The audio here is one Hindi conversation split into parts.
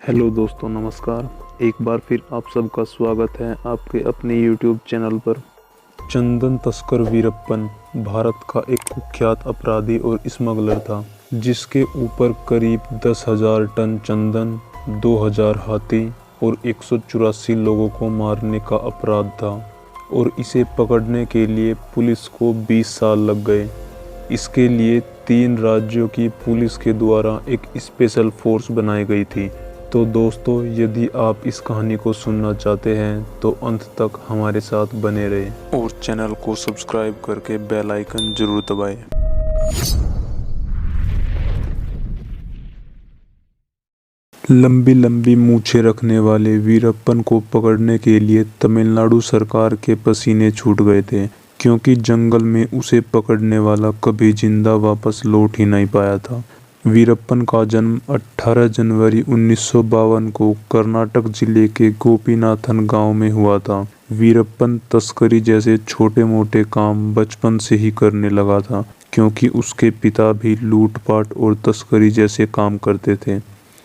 हेलो दोस्तों, नमस्कार। एक बार फिर आप सबका स्वागत है आपके अपने YouTube चैनल पर। चंदन तस्कर वीरप्पन भारत का एक कुख्यात अपराधी और स्मगलर था, जिसके ऊपर करीब 10,000 टन चंदन, 2,000 हाथी और 184 लोगों को मारने का अपराध था और इसे पकड़ने के लिए पुलिस को 20 साल लग गए। इसके लिए 3 राज्यों की पुलिस के द्वारा एक स्पेशल फोर्स बनाई गई थी। तो दोस्तों, यदि आप इस कहानी को सुनना चाहते हैं तो अंत तक हमारे साथ बने रहें और चैनल को सब्सक्राइब करके बेल आइकन जरूर दबाएं। लंबी लंबी मूछें रखने वाले वीरप्पन को पकड़ने के लिए तमिलनाडु सरकार के पसीने छूट गए थे, क्योंकि जंगल में उसे पकड़ने वाला कभी जिंदा वापस लौट ही नहीं पाया था। वीरप्पन का जन्म 18 जनवरी 1952 को कर्नाटक जिले के गोपीनाथन गांव में हुआ था। वीरप्पन तस्करी जैसे छोटे मोटे काम बचपन से ही करने लगा था, क्योंकि उसके पिता भी लूटपाट और तस्करी जैसे काम करते थे।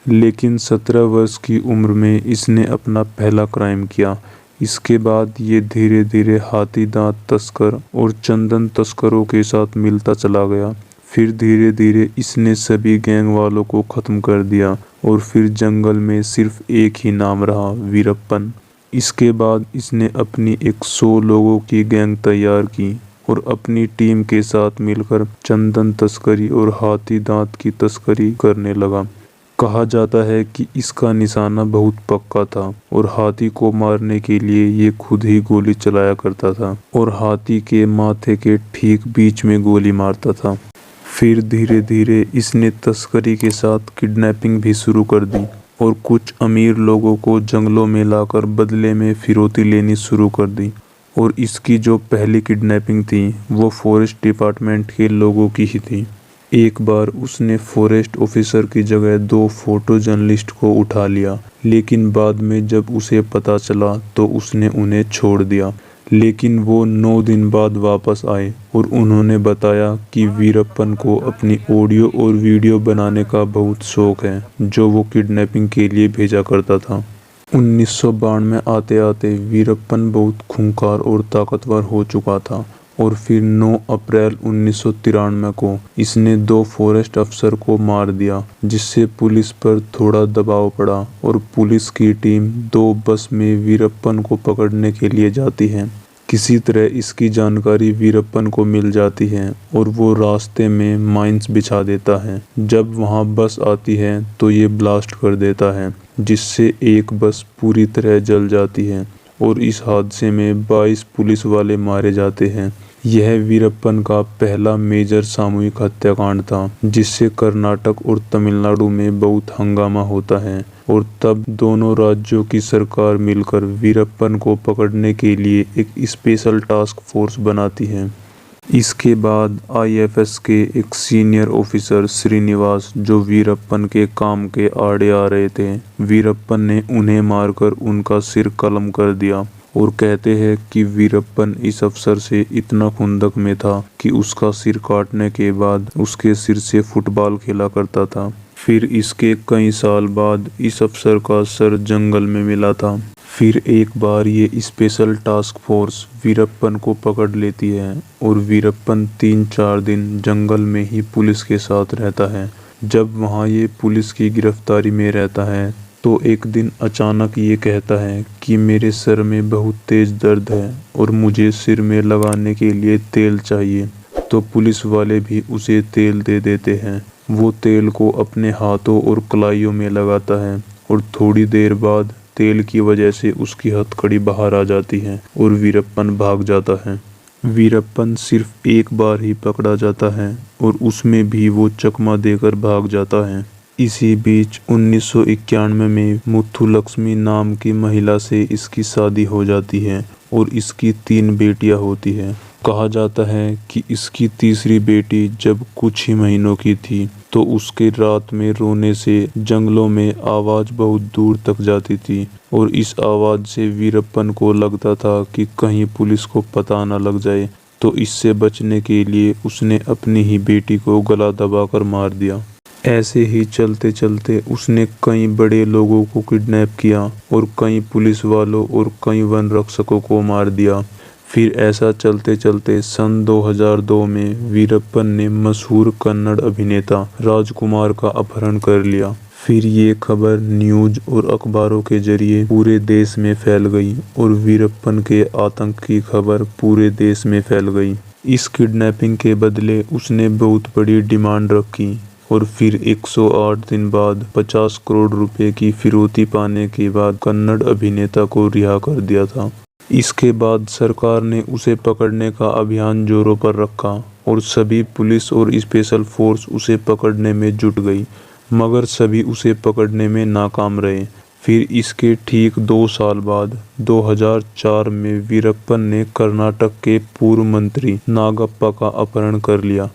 लेकिन 17 वर्ष की उम्र में इसने अपना पहला क्राइम किया। इसके बाद ये धीरे धीरे हाथी दांत तस्कर और चंदन तस्करों के साथ मिलता चला गया। फिर धीरे धीरे इसने सभी गैंग वालों को ख़त्म कर दिया और फिर जंगल में सिर्फ एक ही नाम रहा, वीरप्पन। इसके बाद इसने अपनी एक 100 लोगों की गैंग तैयार की और अपनी टीम के साथ मिलकर चंदन तस्करी और हाथी दांत की तस्करी करने लगा। कहा जाता है कि इसका निशाना बहुत पक्का था और हाथी को मारने के लिए ये खुद ही गोली चलाया करता था और हाथी के माथे के ठीक बीच में गोली मारता था। फिर धीरे धीरे इसने तस्करी के साथ किडनैपिंग भी शुरू कर दी और कुछ अमीर लोगों को जंगलों में लाकर बदले में फिरौती लेनी शुरू कर दी। और इसकी जो पहली किडनैपिंग थी वो फॉरेस्ट डिपार्टमेंट के लोगों की ही थी। एक बार उसने फॉरेस्ट ऑफिसर की जगह 2 फोटो जर्नलिस्ट को उठा लिया, लेकिन बाद में जब उसे पता चला तो उसने उन्हें छोड़ दिया। लेकिन वो 9 दिन बाद वापस आए और उन्होंने बताया कि वीरप्पन को अपनी ऑडियो और वीडियो बनाने का बहुत शौक है, जो वो किडनैपिंग के लिए भेजा करता था। 1992 में आते आते वीरप्पन बहुत खूंखार और ताकतवर हो चुका था और फिर 9 अप्रैल 1993 को इसने 2 फॉरेस्ट अफसर को मार दिया, जिससे पुलिस पर थोड़ा दबाव पड़ा और पुलिस की टीम 2 बस में वीरप्पन को पकड़ने के लिए जाती है। किसी तरह इसकी जानकारी वीरप्पन को मिल जाती है और वो रास्ते में माइंस बिछा देता है। जब वहाँ बस आती है तो ये ब्लास्ट कर देता है, जिससे एक बस पूरी तरह जल जाती है और इस हादसे में 22 पुलिस वाले मारे जाते हैं। यह वीरप्पन का पहला मेजर सामूहिक हत्याकांड था, जिससे कर्नाटक और तमिलनाडु में बहुत हंगामा होता है और तब दोनों राज्यों की सरकार मिलकर वीरप्पन को पकड़ने के लिए एक स्पेशल टास्क फोर्स बनाती है। इसके बाद आईएफएस के एक सीनियर ऑफिसर श्रीनिवास, जो वीरप्पन के काम के आड़े आ रहे थे, वीरप्पन ने उन्हें मारकर उनका सिर कलम कर दिया। और कहते हैं कि वीरप्पन इस अफसर से इतना खुंदक में था कि उसका सिर काटने के बाद उसके सिर से फुटबॉल खेला करता था। फिर इसके कई साल बाद इस अफसर का सर जंगल में मिला था। फिर एक बार ये स्पेशल टास्क फोर्स वीरप्पन को पकड़ लेती है और वीरप्पन 3-4 दिन जंगल में ही पुलिस के साथ रहता है। जब वहाँ ये पुलिस की गिरफ्तारी में रहता है तो एक दिन अचानक ये कहता है कि मेरे सर में बहुत तेज दर्द है और मुझे सिर में लगाने के लिए तेल चाहिए। तो पुलिस वाले भी उसे तेल दे देते हैं। वो तेल को अपने हाथों और कलाइयों में लगाता है और थोड़ी देर बाद तेल की वजह से उसकी हथकड़ी बाहर आ जाती है और वीरप्पन भाग जाता है। वीरप्पन सिर्फ एक बार ही पकड़ा जाता है और उसमें भी वो चकमा देकर भाग जाता है। इसी बीच 1991 में मुथुलक्ष्मी नाम की महिला से इसकी शादी हो जाती है और इसकी 3 बेटियां होती हैं। कहा जाता है कि इसकी तीसरी बेटी जब कुछ ही महीनों की थी तो उसके रात में रोने से जंगलों में आवाज़ बहुत दूर तक जाती थी और इस आवाज़ से वीरप्पन को लगता था कि कहीं पुलिस को पता न लग जाए, तो इससे बचने के लिए उसने अपनी ही बेटी को गला दबाकर मार दिया। ऐसे ही चलते चलते उसने कई बड़े लोगों को किडनैप किया और कई पुलिस वालों और कई वन रक्षकों को मार दिया। फिर ऐसा चलते चलते सन 2002 में वीरप्पन ने मशहूर कन्नड़ अभिनेता राजकुमार का अपहरण कर लिया। फिर ये खबर न्यूज और अखबारों के जरिए पूरे देश में फैल गई और वीरप्पन के आतंक की खबर पूरे देश में फैल गई। इस किडनैपिंग के बदले उसने बहुत बड़ी डिमांड रखी और फिर 108 दिन बाद 50 करोड़ रुपए की फिरौती पाने के बाद कन्नड़ अभिनेता को रिहा कर दिया था। इसके बाद सरकार ने उसे पकड़ने का अभियान जोरों पर रखा और सभी पुलिस और स्पेशल फोर्स उसे पकड़ने में जुट गई, मगर सभी उसे पकड़ने में नाकाम रहे। फिर इसके ठीक 2 साल बाद 2004 में वीरप्पन ने कर्नाटक के पूर्व मंत्री नागप्पा का अपहरण कर लिया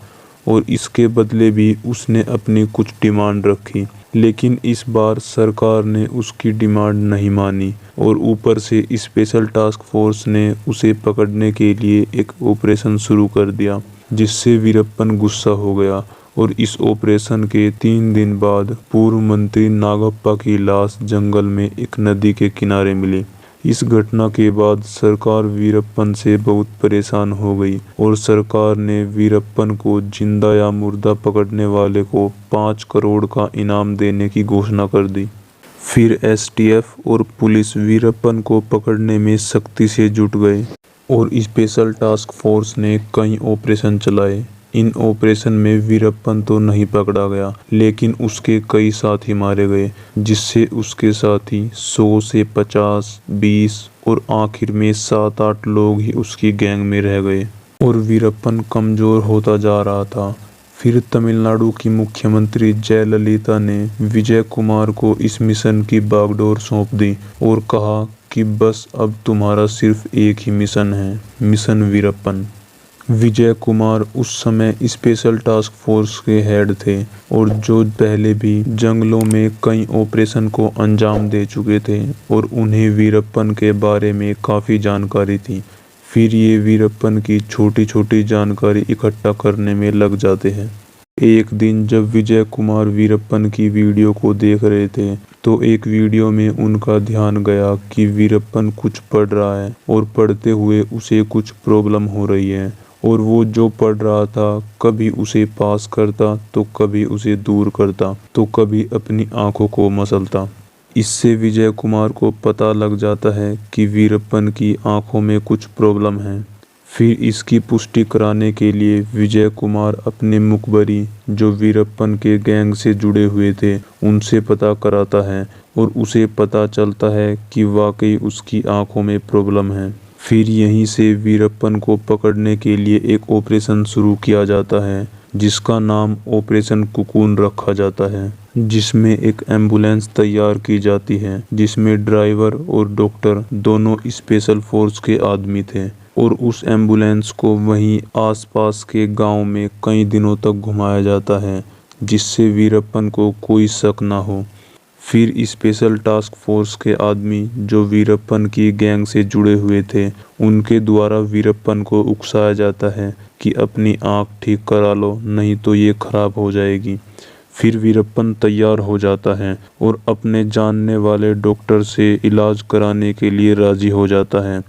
और इसके बदले भी उसने अपनी कुछ डिमांड रखी, लेकिन इस बार सरकार ने उसकी डिमांड नहीं मानी और ऊपर से स्पेशल टास्क फोर्स ने उसे पकड़ने के लिए एक ऑपरेशन शुरू कर दिया, जिससे वीरप्पन गुस्सा हो गया और इस ऑपरेशन के 3 दिन बाद पूर्व मंत्री नागप्पा की लाश जंगल में एक नदी के किनारे मिली। इस घटना के बाद सरकार वीरप्पन से बहुत परेशान हो गई और सरकार ने वीरप्पन को जिंदा या मुर्दा पकड़ने वाले को 5 करोड़ का इनाम देने की घोषणा कर दी। फिर एसटीएफ और पुलिस वीरप्पन को पकड़ने में सख्ती से जुट गए और स्पेशल टास्क फोर्स ने कई ऑपरेशन चलाए। इन ऑपरेशन में वीरप्पन तो नहीं पकड़ा गया, लेकिन उसके कई साथी मारे गए, जिससे उसके साथी 100 से 50, 20 और आखिर में 7-8 लोग ही उसकी गैंग में रह गए और वीरप्पन कमजोर होता जा रहा था। फिर तमिलनाडु की मुख्यमंत्री जयललिता ने विजय कुमार को इस मिशन की बागडोर सौंप दी और कहा कि बस अब तुम्हारा सिर्फ एक ही मिशन है, मिशन वीरप्पन। विजय कुमार उस समय स्पेशल टास्क फोर्स के हेड थे और जो पहले भी जंगलों में कई ऑपरेशन को अंजाम दे चुके थे और उन्हें वीरप्पन के बारे में काफ़ी जानकारी थी। फिर ये वीरप्पन की छोटी छोटी जानकारी इकट्ठा करने में लग जाते हैं। एक दिन जब विजय कुमार वीरप्पन की वीडियो को देख रहे थे तो एक वीडियो में उनका ध्यान गया कि वीरप्पन कुछ पढ़ रहा है और पढ़ते हुए उसे कुछ प्रॉब्लम हो रही है और वो जो पढ़ रहा था कभी उसे पास करता तो कभी उसे दूर करता तो कभी अपनी आंखों को मसलता। इससे विजय कुमार को पता लग जाता है कि वीरप्पन की आंखों में कुछ प्रॉब्लम है। फिर इसकी पुष्टि कराने के लिए विजय कुमार अपने मुखबरी जो वीरप्पन के गैंग से जुड़े हुए थे उनसे पता कराता है और उसे पता चलता है कि वाकई उसकी आंखों में प्रॉब्लम है। फिर यहीं से वीरप्पन को पकड़ने के लिए एक ऑपरेशन शुरू किया जाता है जिसका नाम ऑपरेशन कुकून रखा जाता है, जिसमें एक एम्बुलेंस तैयार की जाती है जिसमें ड्राइवर और डॉक्टर दोनों स्पेशल फोर्स के आदमी थे और उस एम्बुलेंस को वहीं आसपास के गांव में कई दिनों तक घुमाया जाता है जिससे वीरप्पन को कोई शक ना हो। फिर स्पेशल टास्क फोर्स के आदमी जो वीरप्पन की गैंग से जुड़े हुए थे उनके द्वारा वीरप्पन को उकसाया जाता है कि अपनी आंख ठीक करा लो नहीं तो ये खराब हो जाएगी। फिर वीरप्पन तैयार हो जाता है और अपने जानने वाले डॉक्टर से इलाज कराने के लिए राजी हो जाता है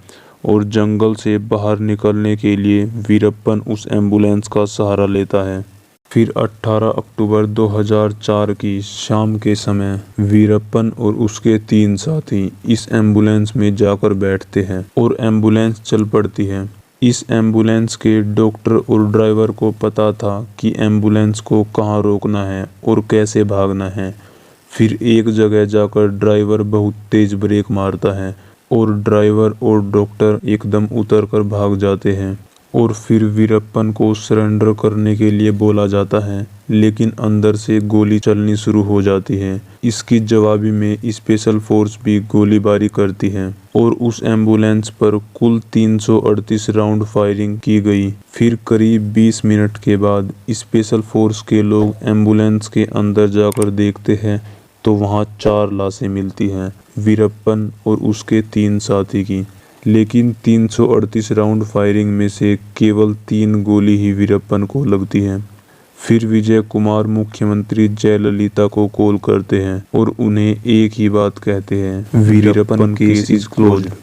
और जंगल से बाहर निकलने के लिए वीरप्पन उस एम्बुलेंस का सहारा लेता है। फिर 18 अक्टूबर 2004 की शाम के समय वीरप्पन और उसके 3 साथी इस एम्बुलेंस में जाकर बैठते हैं और एम्बुलेंस चल पड़ती है। इस एम्बुलेंस के डॉक्टर और ड्राइवर को पता था कि एम्बुलेंस को कहाँ रोकना है और कैसे भागना है। फिर एक जगह जाकर ड्राइवर बहुत तेज ब्रेक मारता है और ड्राइवर और डॉक्टर एकदम उतरकर भाग जाते हैं और फिर वीरप्पन को सरेंडर करने के लिए बोला जाता है, लेकिन अंदर से गोली चलनी शुरू हो जाती है। इसकी जवाबी में स्पेशल फोर्स भी गोलीबारी करती है और उस एम्बुलेंस पर कुल 338 राउंड फायरिंग की गई। फिर करीब 20 मिनट के बाद स्पेशल फोर्स के लोग एम्बुलेंस के अंदर जाकर देखते हैं तो वहाँ 4 लाशें मिलती हैं, वीरप्पन और उसके 3 साथी की। लेकिन 338 राउंड फायरिंग में से केवल 3 गोली ही वीरप्पन को लगती है। फिर विजय कुमार मुख्यमंत्री जयललिता को कॉल करते हैं और उन्हें एक ही बात कहते हैं, वीरप्पन केस इज क्लोज्ड।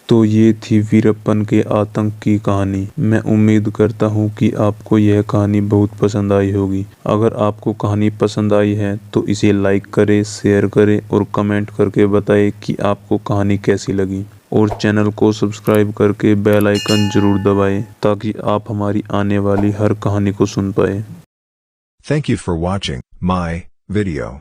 तो ये थी वीरप्पन के आतंक की कहानी। मैं उम्मीद करता हूँ कि आपको यह कहानी बहुत पसंद आई होगी। अगर आपको कहानी पसंद आई है तो इसे लाइक करें, शेयर करें और कमेंट करके बताएं कि आपको कहानी कैसी लगी। और चैनल को सब्सक्राइब करके बेल आइकन जरूर दबाएं ताकि आप हमारी आने वाली हर कहानी को सुन पाए। Thank you for watching my video.